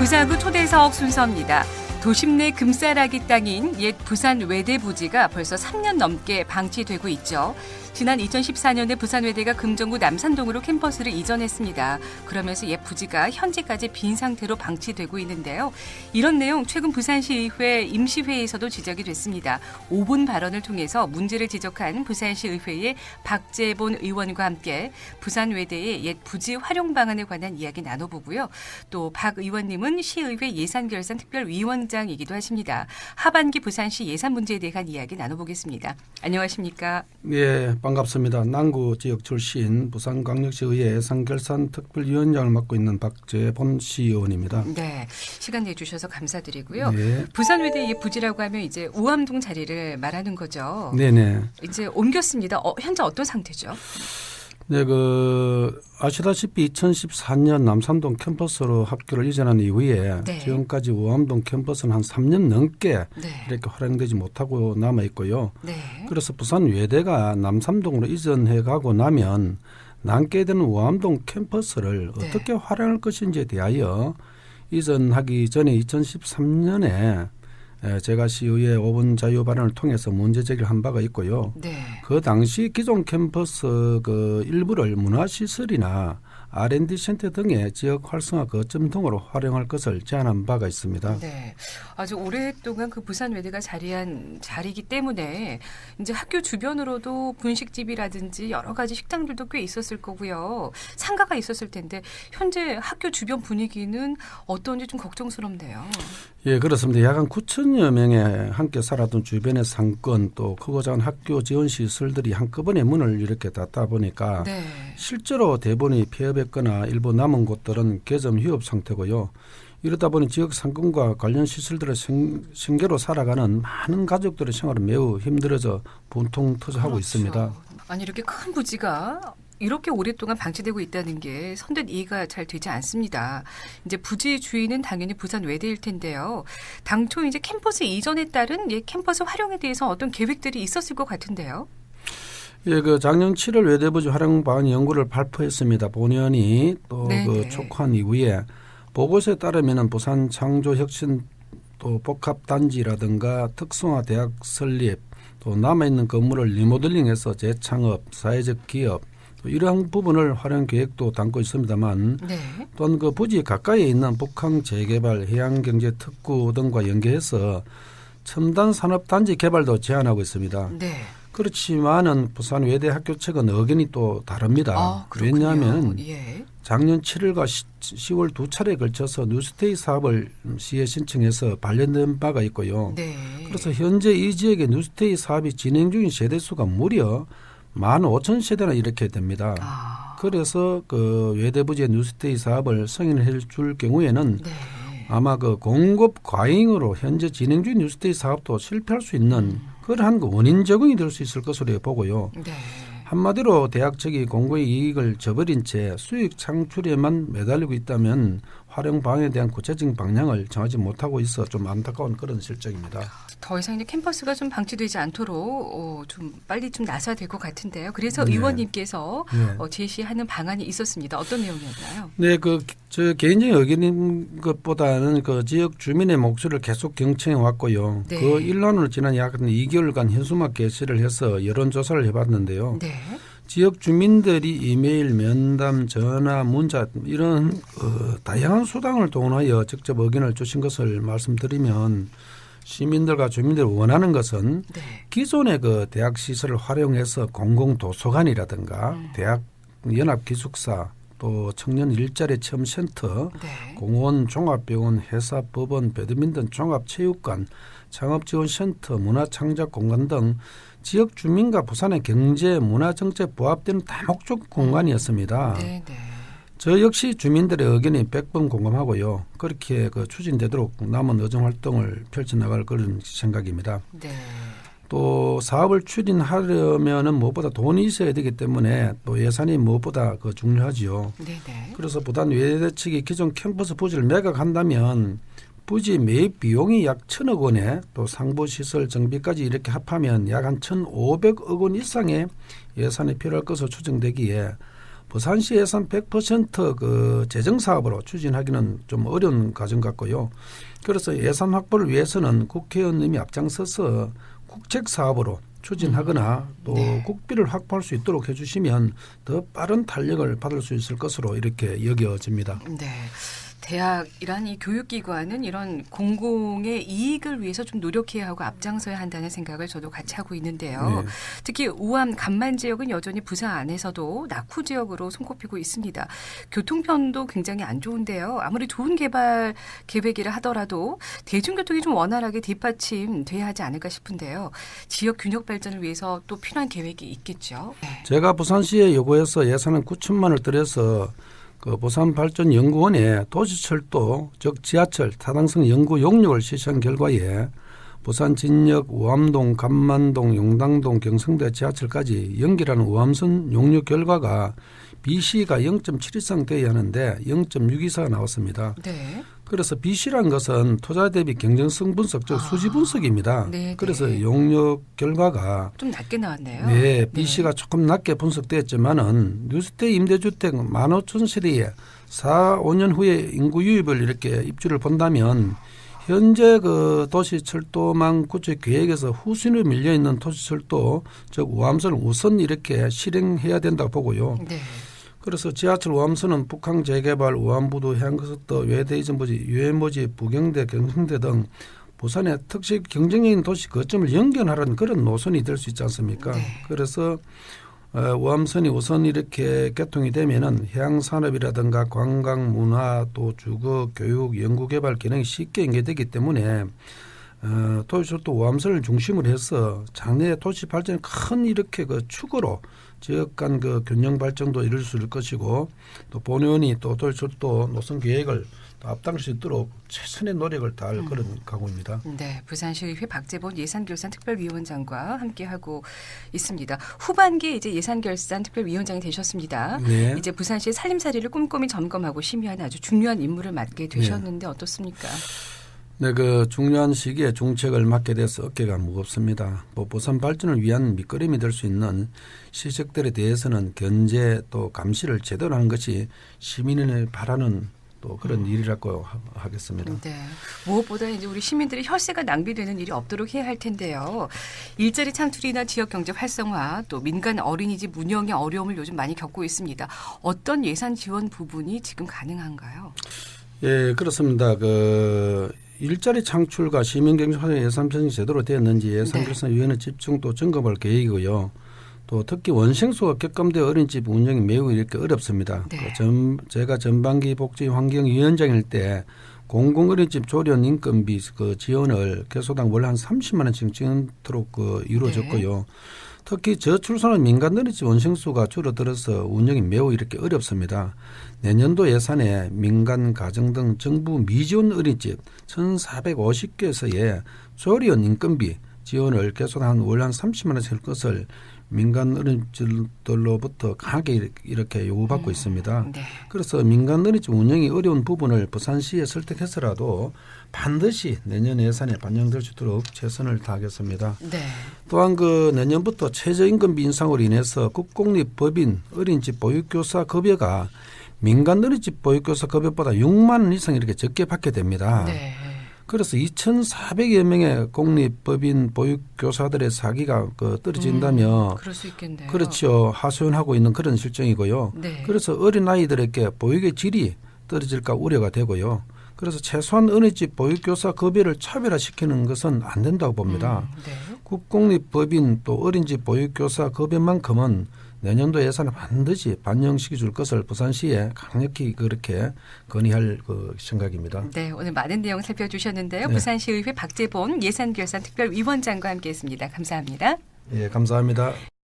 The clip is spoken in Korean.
부사구 초대사업 순서입니다. 도심 내 금싸라기 땅인 옛 부산 외대 부지가 벌써 3년 넘게 방치되고 있죠. 지난 2014년에 부산 외대가 금정구 남산동으로 캠퍼스를 이전했습니다. 그러면서 옛 부지가 현재까지 빈 상태로 방치되고 있는데요. 이런 내용 최근 부산시의회 임시회의에서도 지적이 됐습니다. 5분 발언을 통해서 문제를 지적한 부산시의회의 박재본 의원과 함께 부산 외대의 옛 부지 활용 방안에 관한 이야기 나눠보고요. 또 박 의원님은 시의회 예산결산특별위원장이기도 하십니다. 하반기 부산시 예산 문제에 대한 이야기 나눠보겠습니다. 안녕하십니까? 네, 반갑습니다. 남구 지역 출신 부산광역시의회 예산결산특별위원장을 맡고 있는 박재본 시의원입니다. 네, 시간 내주셔서 감사드리고요. 네. 부산외대 옛 부지라고 하면 이제 우암동 자리를 말하는 거죠. 네네. 이제 옮겼습니다. 현재 어떤 상태죠? 네, 아시다시피 2014년 남산동 캠퍼스로 학교를 이전한 이후에 네. 지금까지 우암동 캠퍼스는 한 3년 넘게 네. 이렇게 활용되지 못하고 남아 있고요. 네. 그래서 부산 외대가 남산동으로 이전해 가고 나면 남게 되는 우암동 캠퍼스를 네. 어떻게 활용할 것인지에 대하여 이전하기 전에 2013년에 제가 시의회 5분 자유 발언을 통해서 문제 제기를 한 바가 있고요. 네. 그 당시 기존 캠퍼스 일부를 문화시설이나 R&D 센터 등의 지역 활성화 거점 등으로 활용할 것을 제안한 바가 있습니다. 네, 아주 오랫동안 그 부산 외대가 자리한 자리이기 때문에 이제 학교 주변으로도 분식집이라든지 여러 가지 식당들도 꽤 있었을 거고요. 상가가 있었을 텐데 현재 학교 주변 분위기는 어떤지 좀 걱정스럽네요. 예, 그렇습니다. 약 한 9천여 명의 함께 살았던 주변의 상권 또 크고 작은 학교 지원 시설들이 한꺼번에 문을 이렇게 닫다 보니까 네. 실제로 대부분이 폐업했거나 일부 남은 곳들은 개점 휴업 상태고요. 이러다 보니 지역 상권과 관련 시설들의 생계로 살아가는 많은 가족들의 생활은 매우 힘들어져 분통터져하고 그렇죠. 있습니다. 아니 이렇게 큰 부지가 이렇게 오랫동안 방치되고 있다는 게 선뜻 이해가 잘 되지 않습니다. 이제 부지 주인은 당연히 부산 외대일 텐데요. 당초 이제 캠퍼스 이전에 따른 캠퍼스 활용에 대해서 어떤 계획들이 있었을 것 같은데요. 예, 작년 7월 외대부지 활용 방안 연구를 발표했습니다. 본연이 또 촉구한 이후에 보고서에 따르면은 부산 창조혁신 또 복합단지라든가 특성화 대학 설립 또 남아있는 건물을 리모델링해서 재창업, 사회적 기업 이러한 부분을 활용 계획도 담고 있습니다만 네. 또한 부지 가까이에 있는 북한 재개발, 해양경제특구 등과 연계해서 첨단 산업단지 개발도 제안하고 있습니다. 네. 그렇지만은 부산 외대 학교 측은 의견이 또 다릅니다. 왜냐하면 작년 7월과 10월 두 차례에 걸쳐서 뉴스테이 사업을 시에 신청해서 발령된 바가 있고요. 네. 그래서 현재 이 지역의 뉴스테이 사업이 진행 중인 세대수가 무려 15,000세대나 이렇게 됩니다. 그래서 외대 부지의 뉴스테이 사업을 승인해 줄 경우에는 아마 공급 과잉으로 현재 진행 중인 뉴스테이 사업도 실패할 수 있는 그러한 원인 적응이 될 수 있을 것으로 보고요. 네. 한마디로 대학 측이 공고의 이익을 저버린 채 수익 창출에만 매달리고 있다면 활용 방안에 대한 구체적인 방향을 정하지 못하고 있어 좀 안타까운 그런 실정입니다. 더 이상 이제 캠퍼스가 좀 방치되지 않도록 좀 빨리 좀 나서야 될 것 같은데요. 그래서 의원님께서 제시하는 방안이 있었습니다. 어떤 내용이었나요? 네, 저 개인적인 의견인 것보다는 지역 주민의 목소리를 계속 경청해 왔고요. 네. 그 일환으로 지난 약 2개월간 현수막 게시를 해서 여론조사를 해봤는데요. 네. 지역 주민들이 이메일, 면담, 전화, 문자 이런 다양한 수단을 동원하여 직접 의견을 주신 것을 말씀드리면 시민들과 주민들이 원하는 것은 기존의 대학 시설을 활용해서 공공도서관이라든가 대학 연합기숙사 또 청년 일자리 체험센터, 공원, 종합병원, 회사, 법원, 배드민턴, 종합체육관, 창업지원센터, 문화창작공간 등 지역 주민과 부산의 경제, 문화정책 부합되는 다목적 공간이었습니다. 저 역시 주민들의 의견이 100번 공감하고요. 그렇게 추진되도록 남은 의정활동을 펼쳐나갈 그런 생각입니다. 또 사업을 추진하려면은 무엇보다 돈이 있어야 되기 때문에 또 예산이 무엇보다 중요하지요. 그래서 부산 외대 측이 기존 캠퍼스 부지를 매각한다면 부지 매입 비용이 약 1,000억 원에 또 상부시설 정비까지 이렇게 합하면 약 한 1,500억 원 이상의 예산이 필요할 것으로 추정되기에 부산시 예산 100%그 재정 사업으로 추진하기는 좀 어려운 과정 같고요. 그래서 예산 확보를 위해서는 국회의원님이 앞장서서 국책 사업으로 추진하거나 또 네. 국비를 확보할 수 있도록 해주시면 더 빠른 탄력을 받을 수 있을 것으로 이렇게 여겨집니다. 네. 대학이란 이 교육기관은 이런 공공의 이익을 위해서 좀 노력해야 하고 앞장서야 한다는 생각을 저도 같이 하고 있는데요. 네. 특히 우암 간만 지역은 여전히 부산 안에서도 낙후 지역으로 손꼽히고 있습니다. 교통편도 굉장히 안 좋은데요. 아무리 좋은 개발 계획이라 하더라도 대중교통이 좀 원활하게 뒷받침돼야 하지 않을까 싶은데요. 지역 균형 발전을 위해서 또 필요한 계획이 있겠죠. 네. 제가 부산시에 요구해서 예산은 9천만 원을 들여서 그 부산발전연구원에 도시철도 즉 지하철 타당성 연구 용역을 실시한 결과에 부산 진역, 우암동, 간만동, 용당동, 경성대 지하철까지 연결하는 우암선 용역 결과가 BC가 0.7 이상 돼야 하는데 0.6 나왔습니다. 네. 그래서 BC라는 것은 투자 대비 경쟁성 분석, 즉 수지 분석입니다. 네, 그래서 네. 용역 결과가 좀 낮게 나왔네요. 네, BC가 조금 낮게 분석됐지만은 뉴스테이 임대주택 15,000세대에 4, 5년 후에 인구 유입을 이렇게 입주를 본다면 현재 그 도시철도망 구축 계획에서 후순위로 밀려 있는 도시철도 즉 우암선을 우선 이렇게 실행해야 된다고 보고요. 네. 그래서 지하철 우암선은 북항 재개발, 우암부두, 해안고속도, 외대 이전부지, 유해모지, 부경대, 경성대 등 부산의 특색 경쟁적인 도시 거점을 연결하는 그런 노선이 될 수 있지 않습니까? 네. 그래서 우암선이 우선 이렇게 개통이 되면은 해양산업이라든가 관광, 문화, 또 주거, 교육, 연구개발 기능이 쉽게 연계되기 때문에 도시철도 우암선을 중심으로 해서 장래 도시 발전의 큰 이렇게 그 축으로 지역 간 그 균형 발전도 이룰 수 있을 것이고 또 본의원이 또 도시철도 노선 계획을 또 앞당길 수 있도록 최선의 노력을 다할 그런 각오입니다. 네, 부산시의회 박재본 예산결산특별위원장과 함께하고 있습니다. 후반기에 이제 예산결산특별위원장이 되셨습니다. 네. 이제 부산시의 살림살이를 꼼꼼히 점검하고 심의하는 아주 중요한 임무를 맡게 되셨는데 어떻습니까? 네, 그 중요한 시기에 중책을 맡게 돼서 어깨가 무겁습니다. 뭐 부산 발전을 위한 밑거름이 될 수 있는 시책들에 대해서는 견제 또 감시를 제대로 하는 것이 시민을 바라는 또 그런 일이라고 하겠습니다. 네. 무엇보다 이제 우리 시민들의 혈세가 낭비되는 일이 없도록 해야 할 텐데요. 일자리 창출이나 지역 경제 활성화 또 민간 어린이집 운영의 어려움을 요즘 많이 겪고 있습니다. 어떤 예산 지원 부분이 지금 가능한가요? 예, 그렇습니다. 그 일자리 창출과 시민경제 활성 예산 편성이 제대로 되었는지 예산결산위원회 집중 또 점검할 계획이고요. 또 특히 원생수가 격감된 어린이집 운영이 매우 이렇게 어렵습니다. 네. 제가 전반기 복지 환경위원장일 때 공공 어린이집 조련 인건비 그 지원을 개소당 월 한 30만 원씩 지원토록 그 이루어졌고요. 네. 특히 저출산한 민간 어린이집 원생수가 줄어들어서 운영이 매우 이렇게 어렵습니다. 내년도 예산에 민간 가정 등 정부 미지원 어린이집 1,450개에서의 조련 인건비 지원을 개소당 월 한 30만 원씩 할 것을 민간 어린이집들로부터 강하게 이렇게 요구받고 있습니다. 네. 그래서 민간 어린이집 운영이 어려운 부분을 부산시에 설득해서라도 반드시 내년 예산에 반영될 수 있도록 최선을 다하겠습니다. 네. 또한 그 내년부터 최저임금비 인상으로 인해서 국공립 법인 어린이집 보육교사 급여가 민간 어린이집 보육교사 급여보다 6만 원 이상 이렇게 적게 받게 됩니다. 네. 그래서 2,400여 명의 공립법인 보육교사들의 사기가 그 떨어진다면 그럴 수 있겠네요. 그렇죠. 하소연하고 있는 그런 실정이고요. 네. 그래서 어린아이들에게 보육의 질이 떨어질까 우려가 되고요. 그래서 최소한 어린이집 보육교사 급여를 차별화시키는 것은 안 된다고 봅니다. 네. 국공립법인 또 어린이집 보육교사 급여만큼은 내년도 예산에 반드시 반영시켜 줄 것을 부산시에 강력히 그렇게 건의할 그 생각입니다. 네, 오늘 많은 내용 살펴주셨는데요. 네. 부산시의회 박재본 예산결산특별위원장과 함께했습니다. 감사합니다. 예, 감사합니다.